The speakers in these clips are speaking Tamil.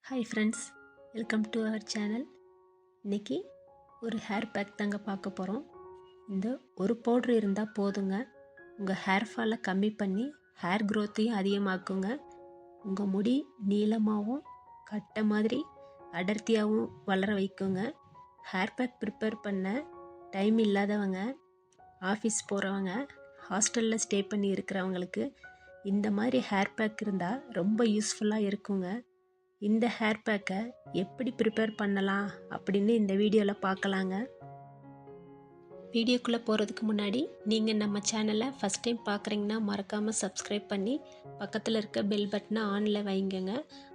Hi friends, welcome to our channel. இன்றைக்கி ஒரு ஹேர் பேக் தாங்க பார்க்க போகிறோம். இந்த ஒரு பவுட்ரு இருந்தால் போதுங்க, உங்கள் ஹேர் ஃபாலை கம்மி பண்ணி ஹேர் க்ரோத்தையும் அதிகமாக்குங்க. உங்கள் முடி நீளமாகவும் கட்டை மாதிரி அடர்த்தியாகவும் வளர வைக்குங்க. ஹேர் பேக் ப்ரிப்பேர் பண்ண டைம் இல்லாதவங்க, ஆஃபீஸ் போகிறவங்க, ஹாஸ்டலில் ஸ்டே பண்ணி இருக்கிறவங்களுக்கு இந்த மாதிரி ஹேர் பேக் இருந்தால் ரொம்ப யூஸ்ஃபுல்லாக இருக்குங்க. இந்த ஹேர் பேக்கை எப்படி ப்ரிப்பேர் பண்ணலாம் அப்படின்னு இந்த வீடியோவில் பார்க்கலாங்க. வீடியோக்குள்ளே போகிறதுக்கு முன்னாடி நீங்கள் நம்ம சேனலை ஃபஸ்ட் டைம் பார்க்குறீங்கன்னா மறக்காமல் சப்ஸ்கிரைப் பண்ணி பக்கத்தில் இருக்க பெல் பட்டனை ஆனில் வைங்கங்க.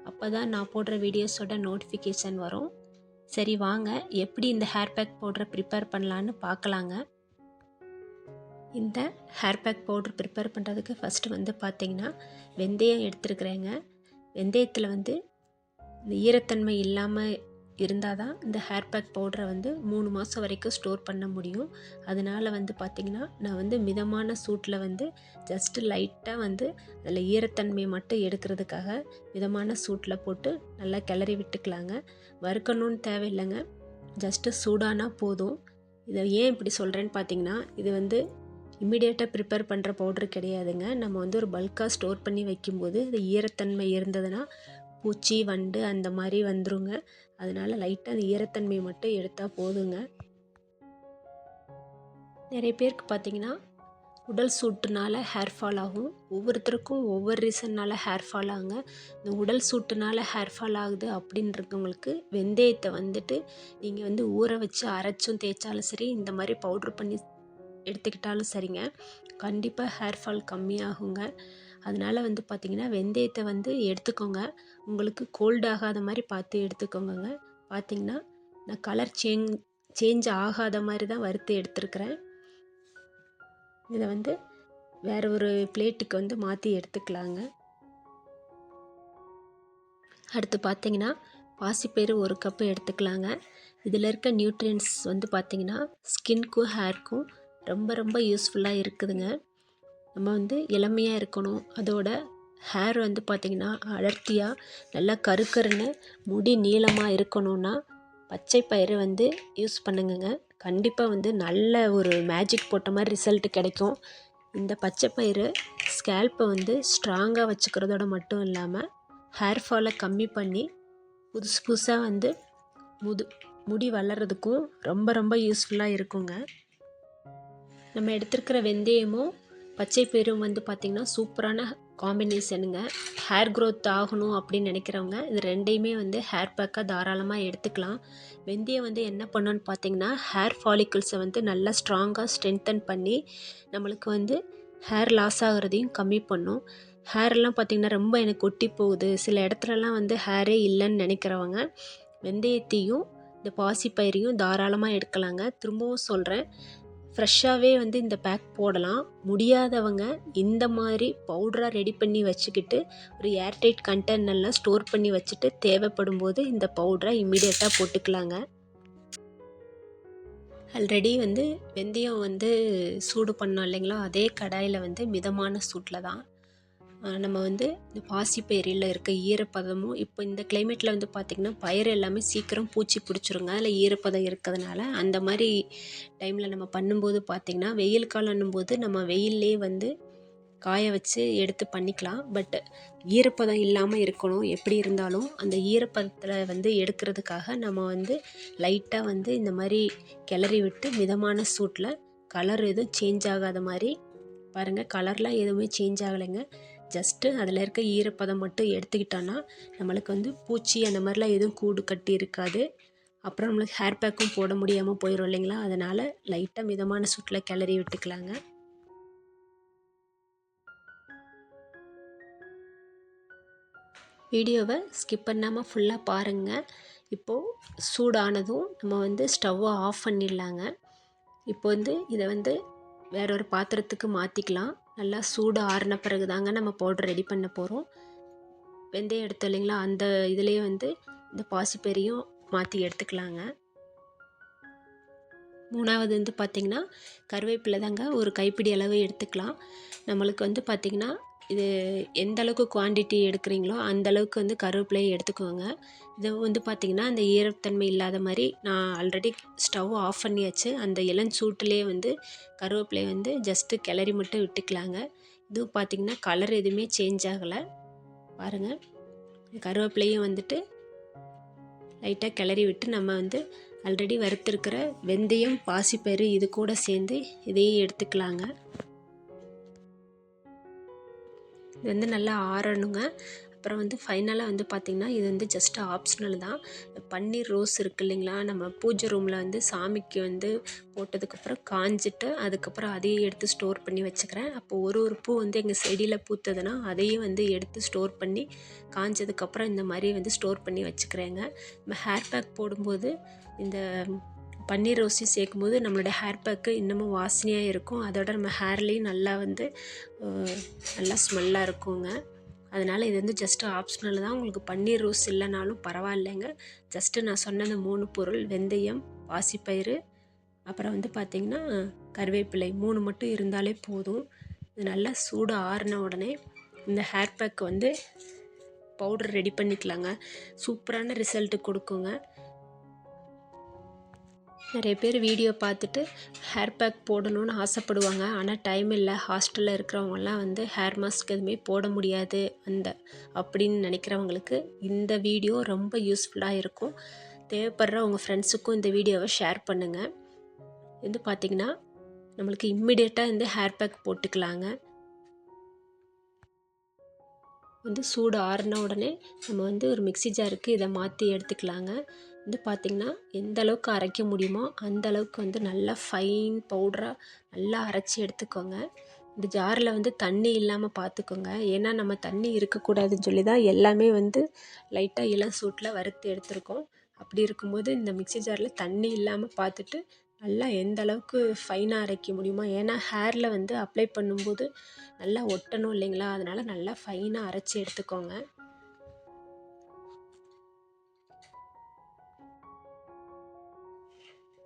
அப்போ தான் நான் போடுற வீடியோஸோட நோட்டிஃபிகேஷன் வரும். சரி வாங்க, எப்படி இந்த ஹேர் பேக் பவுடரை ப்ரிப்பேர் பண்ணலான்னு பார்க்கலாங்க. இந்த ஹேர் பேக் பவுடர் ப்ரிப்பேர் பண்ணுறதுக்கு ஃபஸ்ட்டு பார்த்திங்கன்னா வெந்தயம் எடுத்துருக்குறேங்க. வெந்தயத்தில் இந்த ஈரத்தன்மை இல்லாமல் இருந்தால் தான் இந்த ஹேர் பேக் பவுடரை 3 மாதம் வரைக்கும் ஸ்டோர் பண்ண முடியும். அதனால் பார்த்திங்கன்னா நான் மிதமான சூட்டில் ஜஸ்ட்டு லைட்டாக அதில் ஈரத்தன்மையை மட்டும் எடுக்கிறதுக்காக மிதமான சூட்டில் போட்டு நல்லா கிளறி விட்டுக்கலாங்க. வறுக்கணும்னு தேவையில்லைங்க, ஜஸ்ட்டு சூடானா போதும். இதை ஏன் இப்படி சொல்கிறேன்னு பார்த்திங்கன்னா, இது இம்மிடியேட்டாக ப்ரிப்பேர் பண்ணுற பவுட்ரு கிடையாதுங்க. நம்ம ஒரு பல்காக ஸ்டோர் பண்ணி வைக்கும்போது அது ஈரத்தன்மை இருந்ததுன்னா பூச்சி வண்டு அந்த மாதிரி வந்துருங்க. அதனால் லைட்டாக அந்த ஈரத்தன்மையை மட்டும் எடுத்தால் போதுங்க. நிறைய பேருக்கு பார்த்திங்கன்னா உடல் சூட்டுனால ஹேர் ஃபால் ஆகும். ஒவ்வொருத்தருக்கும் ஒவ்வொரு ரீசன்னால் ஹேர் ஃபால் ஆகுங்க. இந்த உடல் சூட்டுனால ஹேர் ஃபால் ஆகுது அப்படின்றவங்களுக்கு வெந்தயத்தை நீங்கள் ஊற வச்சு அரைச்சும் தேய்ச்சாலும் சரி, இந்த மாதிரி பவுட்ரு பண்ணி எடுத்துக்கிட்டாலும் சரிங்க, கண்டிப்பாக ஹேர் ஃபால் கம்மியாகுங்க. அதனால் பார்த்திங்கன்னா வெந்தயத்தை எடுத்துக்கோங்க. உங்களுக்கு கோல்டு ஆகாத மாதிரி பார்த்து எடுத்துக்கோங்க. பார்த்திங்கன்னா நான் கலர் சேஞ்ச் ஆகாத மாதிரி தான் வறுத்து எடுத்துருக்கிறேன். இதை வேறு ஒரு பிளேட்டுக்கு மாற்றி எடுத்துக்கலாங்க. அடுத்து பார்த்திங்கன்னா பாசிப்பயிறு 1 கப்பு எடுத்துக்கலாங்க. இதில் இருக்க நியூட்ரியன்ஸ் பார்த்திங்கன்னா ஸ்கின்க்கும் ஹேர்க்கும் ரொம்ப ரொம்ப யூஸ்ஃபுல்லாக இருக்குதுங்க. நம்ம இளமையாக இருக்கணும், அதோட ஹேர் பார்த்திங்கன்னா அடர்த்தியாக நல்லா கருக்கருன்னு முடி நீளமாக இருக்கணும்னா பச்சை பயிறு யூஸ் பண்ணுங்க. கண்டிப்பாக நல்ல ஒரு மேஜிக் போட்ட மாதிரி ரிசல்ட் கிடைக்கும். இந்த பச்சை பயிறு ஸ்கேல்ப்பை ஸ்ட்ராங்காக வச்சுக்கிறதோட மட்டும் இல்லாமல் ஹேர் ஃபாலை கம்மி பண்ணி புதுசு புதுசாக முடி வளர்கிறதுக்கும் ரொம்ப ரொம்ப யூஸ்ஃபுல்லாக இருக்குங்க. நம்ம எடுத்துருக்கிற வெந்தயமும் பச்சை பயிரும் பார்த்திங்கன்னா சூப்பரான காம்பினேஷனுங்க. ஹேர் க்ரோத் ஆகணும் அப்படின்னு நினைக்கிறவங்க இது ரெண்டையுமே ஹேர் பேக்காக தாராளமாக எடுத்துக்கலாம். வெந்தயம் என்ன பண்ணணும்னு பார்த்திங்கன்னா ஹேர் ஃபாலிக்கிள்ஸை நல்லா ஸ்ட்ராங்காக ஸ்ட்ரென்தன் பண்ணி நம்மளுக்கு ஹேர் லாஸ் ஆகிறதையும் கம்மி பண்ணும். ஹேர்லாம் பார்த்திங்கன்னா ரொம்ப எனக்கு கொட்டி போகுது, சில இடத்துலலாம் ஹேரே இல்லைன்னு நினைக்கிறவங்க வெந்தயத்தையும் இந்த பாசிப்பயிரையும் தாராளமாக எடுக்கலாங்க. திரும்பவும் சொல்கிறேன், ஃப்ரெஷ்ஷாகவே இந்த பேக் போடலாம். முடியாதவங்க இந்த மாதிரி பவுடராக ரெடி பண்ணி வச்சுக்கிட்டு ஒரு ஏர்டைட் கண்டெய்னர்லாம் ஸ்டோர் பண்ணி வச்சுட்டு தேவைப்படும் போது இந்த பவுடரை இம்மிடியேட்டாக போட்டுக்கலாங்க. ஆல்ரெடி வெந்தயம் சூடு பண்ணோம் இல்லைங்களா, அதே கடாயில் மிதமான சூட்டில் தான் நம்ம இந்த பாசிப்பயிரில் இருக்க ஈரப்பதமும், இப்போ இந்த கிளைமேட்டில் பார்த்திங்கன்னா பயிர் எல்லாமே சீக்கிரம் பூச்சி பிடிச்சிருங்க. அதில் ஈரப்பதம் இருக்கிறதுனால அந்த மாதிரி டைமில் நம்ம பண்ணும்போது பார்த்திங்கன்னா வெயில் காலம்னும் போது நம்ம வெயிலே காய வச்சு எடுத்து பண்ணிக்கலாம். பட் ஈரப்பதம் இல்லாமல் இருக்கணும். எப்படி இருந்தாலும் அந்த ஈரப்பதத்தில் எடுக்கிறதுக்காக நம்ம லைட்டாக இந்த மாதிரி கிளறி விட்டு மிதமான சூட்டில் கலர் எதுவும் சேஞ்ச் ஆகாத மாதிரி பாருங்கள். கலர்லாம் எதுவுமே சேஞ்ச் ஆகலைங்க, ஜஸ்ட்டு அதில் இருக்க ஈரப்பதம் மட்டும் எடுத்துக்கிட்டோன்னா நம்மளுக்கு பூச்சி அந்த மாதிரிலாம் எதுவும் கூடு கட்டி இருக்காது. அப்புறம் நம்மளுக்கு ஹேர் பேக்கும் போட முடியாமல் போயிடும் இல்லைங்களா. அதனால் லைட்டாக மிதமான சூட்டில் கிளறி விட்டுக்கலாங்க. வீடியோவை ஸ்கிப் பண்ணாமல் ஃபுல்லாக பாருங்கள். இப்போது சூடானதும் நம்ம ஸ்டவ்வை ஆஃப் பண்ணிடலாங்க. இப்போ இதை வேற ஒரு பாத்திரத்துக்கு மாற்றிக்கலாம். நல்லா சூடு ஆறின பிறகு தாங்க நம்ம பவுடர் ரெடி பண்ண போகிறோம். வெந்தயம் எடுத்தோம் இல்லைங்களா, அந்த இதுலேயே இந்த பாசிப்பயிரையும் மாற்றி எடுத்துக்கலாங்க. மூணாவது பார்த்திங்கன்னா கருவேப்பிலை தாங்க, ஒரு கைப்பிடி அளவு எடுத்துக்கலாம். நம்மளுக்கு பார்த்திங்கன்னா இது எந்த அளவுக்கு குவான்டிட்டி எடுக்கிறீங்களோ அந்த அளவுக்கு வந்து கருவேப்பிலையை எடுத்துக்கோங்க. இது வந்து பார்த்திங்கன்னா அந்த ஈரத்தன்மை இல்லாத மாதிரி நான் ஆல்ரெடி ஸ்டவ் ஆஃப் பண்ணியாச்சு. அந்த இளஞ்சூட்டிலே வந்து கருவேப்பிலையை வந்து ஜஸ்ட்டு கிளறி மட்டும் விட்டுக்கலாங்க. இதுவும் பார்த்திங்கன்னா கலர் எதுவுமே சேஞ்ச் ஆகலை பாருங்கள். கருவேப்பிலையும் வந்துட்டு லைட்டாக கிளறி விட்டு நம்ம வந்து ஆல்ரெடி வறுத்துருக்கிற வெந்தயம், பாசிப்பயிறு இது கூட சேர்ந்து இதையும் எடுத்துக்கலாங்க. இது வந்து நல்லா ஆறணுங்க. அப்புறம் வந்து ஃபைனலாக வந்து பார்த்திங்கன்னா இது வந்து ஜஸ்ட் ஆப்ஷனல் தான். பன்னீர் ரோஸ் இருக்குது இல்லைங்களா, நம்ம பூஜை ரூமில் வந்து சாமிக்கு வந்து போட்டதுக்கப்புறம் காஞ்சிட்டு அதுக்கப்புறம் அதையும் எடுத்து ஸ்டோர் பண்ணி வச்சுக்கிறேன். அப்போது ஒரு பூ வந்து எங்கள் செடியில் பூத்ததுன்னா அதையும் வந்து எடுத்து ஸ்டோர் பண்ணி காஞ்சதுக்கப்புறம் இந்த மாதிரி வந்து ஸ்டோர் பண்ணி வச்சுக்கிறேங்க. நம்ம ஹேர் பேக் போடும்போது இந்த பன்னீர் ரோஸையும் சேர்க்கும்போது நம்மளோட ஹேர் பேக்கு இன்னமும் வாசனையாக இருக்கும். அதோட நம்ம ஹேர்லேயும் நல்லா வந்து நல்லா ஸ்மெல்லாக இருக்குங்க. அதனால் இது வந்து ஜஸ்ட்டு ஆப்ஷனல் தான். உங்களுக்கு பன்னீர் ரோஸ் இல்லைனாலும் பரவாயில்லைங்க. ஜஸ்ட்டு நான் சொன்ன அந்த 3 பொருள் வெந்தயம், பாசிப்பயிறு, அப்புறம் வந்து பார்த்திங்கன்னா கருவேப்பிலை 3 மட்டும் இருந்தாலே போதும். இது நல்லா சூடு ஆறின உடனே இந்த ஹேர் பேக்கு வந்து பவுடர் ரெடி பண்ணிக்கலாங்க. சூப்பரான ரிசல்ட்டு கொடுக்குங்க. நிறைய பேர் வீடியோ பார்த்துட்டு ஹேர் பேக் போடணும்னு ஆசைப்படுவாங்க. ஆனால் டைம் இல்லை, ஹாஸ்டலில் இருக்கிறவங்கலாம் வந்து ஹேர் மாஸ்க் எதுவுமே போட முடியாது அப்படின்னு நினைக்கிறவங்களுக்கு இந்த வீடியோ ரொம்ப யூஸ்ஃபுல்லாக இருக்கும். தேவைப்படுற உங்கள் ஃப்ரெண்ட்ஸுக்கும் இந்த வீடியோவை ஷேர் பண்ணுங்கள். வந்து பார்த்திங்கன்னா நம்மளுக்கு இம்மிடியேட்டாக இந்த ஹேர் பேக் போட்டுக்கலாங்க. வந்து சூடு ஆறின உடனே நம்ம வந்து ஒரு மிக்ஸி ஜாருக்கு இதை மாற்றி எடுத்துக்கலாங்க. வந்து பார்த்திங்கன்னா எந்த அளவுக்கு அரைக்க முடியுமோ அந்த அளவுக்கு வந்து நல்லா ஃபைன் பவுடராக நல்லா அரைச்சி எடுத்துக்கோங்க. இந்த ஜாரில் வந்து தண்ணி இல்லாமல் பார்த்துக்கோங்க. ஏன்னா நம்ம தண்ணி இருக்கக்கூடாதுன்னு சொல்லி தான் எல்லாமே வந்து லைட்டாக இளம் சூட்டில் வறுத்து எடுத்துருக்கோம். அப்படி இருக்கும்போது இந்த மிக்ஸி ஜாரில் தண்ணி இல்லாமல் பார்த்துட்டு நல்லா எந்த அளவுக்கு ஃபைனாக அரைக்க முடியுமோ, ஏன்னா ஹேரில் வந்து அப்ளை பண்ணும்போது நல்லா ஒட்டணும் இல்லைங்களா, அதனால் நல்லா ஃபைனாக அரைச்சி எடுத்துக்கோங்க.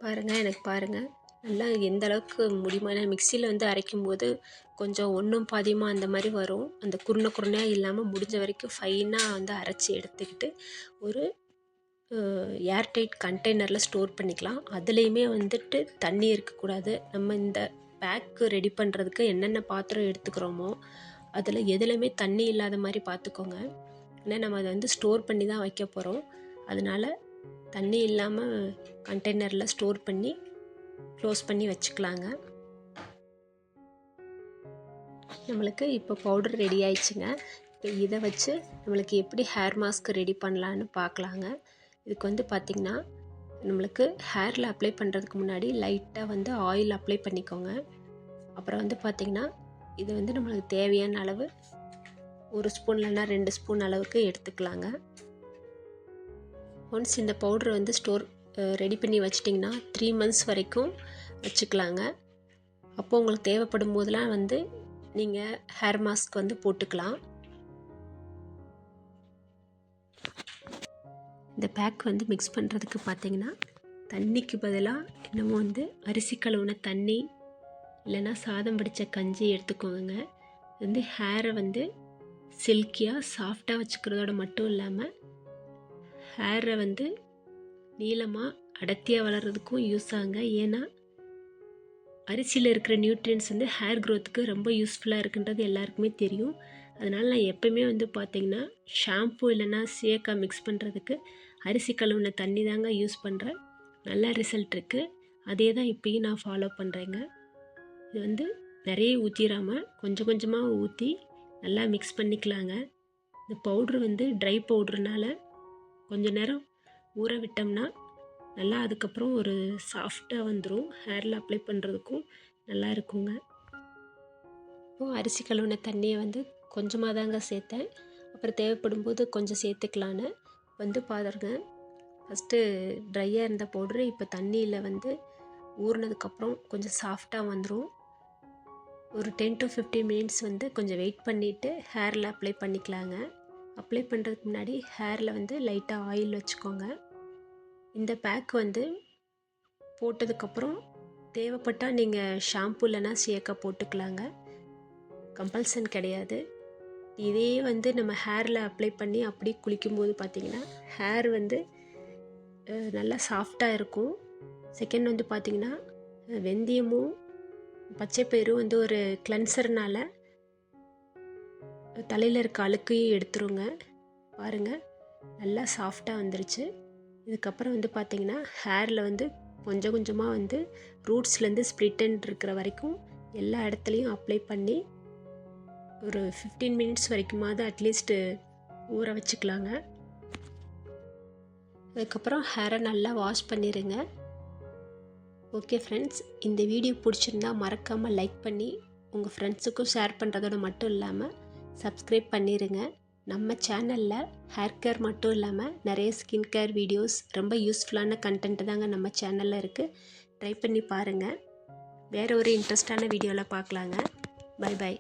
பாருங்கள், எனக்கு பாருங்கள் நல்லா எந்த அளவுக்கு முடியுமோ. ஏன்னா மிக்சியில் வந்து அரைக்கும்போது கொஞ்சம் ஒன்றும் பாதியமாக அந்த மாதிரி வரும். அந்த குருணையாக இல்லாமல் முடிஞ்ச வரைக்கும் ஃபைனாக வந்து அரைச்சி எடுத்துக்கிட்டு ஒரு ஏர்டைட் கண்டெய்னரில் ஸ்டோர் பண்ணிக்கலாம். அதுலேயுமே வந்துட்டு தண்ணி இருக்கக்கூடாது. நம்ம இந்த பேக்கு ரெடி பண்ணுறதுக்கு என்னென்ன பாத்திரம் எடுத்துக்கிறோமோ அதில் எதுலையுமே தண்ணி இல்லாத மாதிரி பார்த்துக்கோங்க. ஏன்னா நம்ம அதை வந்து ஸ்டோர் பண்ணி தான் வைக்க போகிறோம். அதனால் தண்ணி இல்லாமல் கண்டெய்னரில் ஸ்டோர் பண்ணி க்ளோஸ் பண்ணி வச்சுக்கலாங்க. நம்மளுக்கு இப்போ பவுடர் ரெடி ஆயிடுச்சுங்க. இப்போ இதை வச்சு நம்மளுக்கு எப்படி ஹேர் மாஸ்க் ரெடி பண்ணலான்னு பார்க்கலாங்க. இதுக்கு வந்து பார்த்திங்கன்னா நம்மளுக்கு ஹேரில் அப்ளை பண்ணுறதுக்கு முன்னாடி லைட்டாக வந்து ஆயில் அப்ளை பண்ணிக்கோங்க. அப்புறம் வந்து பார்த்திங்கன்னா இது வந்து நம்மளுக்கு தேவையான அளவு 1 ஸ்பூன் இல்லைன்னா 2 ஸ்பூன் அளவுக்கு எடுத்துக்கலாங்க. ஒன்ஸ் இந்த பவுடர் வந்து ரெடி பண்ணி வச்சிட்டிங்கன்னா 3 மந்த்ஸ் வரைக்கும் வச்சுக்கலாங்க. அப்போது உங்களுக்கு தேவைப்படும் போதெல்லாம் வந்து நீங்கள் ஹேர் மாஸ்க் வந்து போட்டுக்கலாம். இந்த பேக் வந்து மிக்ஸ் பண்ணுறதுக்கு பார்த்திங்கன்னா தண்ணிக்கு பதிலாக இன்னமும் வந்து அரிசி கழுவுன தண்ணி இல்லைன்னா சாதம் வடித்த கஞ்சி எடுத்துக்கோங்க. வந்து ஹேரை வந்து சில்கியாக சாஃப்டாக வச்சுக்கிறதோட மட்டும் இல்லாமல் ஹேரை வந்து நீளமாக அடர்த்தியாக வளர்கிறதுக்கும் யூஸ் ஆகுங்க. ஏன்னா அரிசியில் இருக்கிற நியூட்ரியன்ஸ் வந்து ஹேர் க்ரோத்துக்கு ரொம்ப யூஸ்ஃபுல்லாக இருக்குன்றது எல்லாருக்குமே தெரியும். அதனால் நான் எப்போயுமே வந்து பார்த்திங்கன்னா ஷாம்பு இல்லைன்னா சீயக்காய் மிக்ஸ் பண்ணுறதுக்கு அரிசி கழுவுன தண்ணி தாங்க யூஸ் பண்ணுறேன். நல்ல ரிசல்ட் இருக்குது. அதே தான் இப்போயும் நான் ஃபாலோ பண்ணுறேங்க. இது வந்து நிறைய ஊற்றிடாமல் கொஞ்சம் கொஞ்சமாக ஊற்றி நல்லா மிக்ஸ் பண்ணிக்கலாங்க. இந்த பவுட்ரு வந்து ட்ரை பவுட்ருனால கொஞ்சம் நேரம் ஊற விட்டோம்னா நல்லா அதுக்கப்புறம் ஒரு சாஃப்டாக வந்துடும். ஹேரில் அப்ளை பண்ணுறதுக்கும் நல்லா இருக்குங்க. இப்போது அரிசி கழுவுன தண்ணியை வந்து கொஞ்சமாக தாங்க சேர்த்தேன். அப்புறம் தேவைப்படும் போது கொஞ்சம் சேர்த்துக்கலான்னு வந்து பாருங்க. ஃபஸ்ட்டு ட்ரையாக இருந்த பவுட்ரு இப்போ தண்ணியில் வந்து ஊறினதுக்கப்புறம் கொஞ்சம் சாஃப்டாக வந்துடும். ஒரு 10 to 15 மினிட்ஸ் வந்து கொஞ்சம் வெயிட் பண்ணிவிட்டு ஹேரில் அப்ளை பண்ணிக்கலாங்க. அப்ளை பண்ணுறதுக்கு முன்னாடி ஹேரில் வந்து லைட்டாக ஆயில் வச்சுக்கோங்க. இந்த பேக் வந்து போட்டதுக்கப்புறம் தேவைப்பட்டால் நீங்கள் ஷாம்பு இல்லைன்னா சீயக்காய் போட்டுக்கலாங்க. கம்பல்சன் கிடையாது. இதே வந்து நம்ம ஹேரில் அப்ளை பண்ணி அப்படியே குளிக்கும்போது பார்த்திங்கன்னா ஹேர் வந்து நல்லா சாஃப்டாக இருக்கும். செகண்ட் வந்து பார்த்திங்கன்னா வெந்தயமும் பச்சைப்பயிரும் வந்து ஒரு கிளென்சர்னால தலையில் இருக்க அழுக்கையும் எடுத்துருங்க. பாருங்கள் நல்லா சாஃப்டாக வந்துருச்சு. இதுக்கப்புறம் வந்து பார்த்திங்கன்னா ஹேரில் வந்து கொஞ்சம் கொஞ்சமாக வந்து ரூட்ஸ்லேருந்து ஸ்ப்ளிட் எண்ட் இருக்கிற வரைக்கும் எல்லா இடத்துலையும் அப்ளை பண்ணி ஒரு 15 மினிட்ஸ் வரைக்குமாவது அட்லீஸ்ட்டு ஊற வச்சுக்கலாங்க. அதுக்கப்புறம் ஹேரை நல்லா வாஷ் பண்ணிடுங்க. ஓகே ஃப்ரெண்ட்ஸ், இந்த வீடியோ பிடிச்சிருந்தா மறக்காமல் லைக் பண்ணி உங்கள் ஃப்ரெண்ட்ஸுக்கும் ஷேர் பண்ணுறதோட மட்டும் இல்லாமல் சப்ஸ்கிரைப் பண்ணிடுங்க. நம்ம சேனலில் ஹேர் கேர் மட்டும் இல்லாமல் நிறைய ஸ்கின் கேர் வீடியோஸ், ரொம்ப யூஸ்ஃபுல்லான கண்டென்ட் தாங்க நம்ம சேனலில் இருக்குது. ட்ரை பண்ணி பாருங்கள். வேறு ஒரு இன்ட்ரெஸ்டான வீடியோவில் பார்க்கலாங்க. Bye by.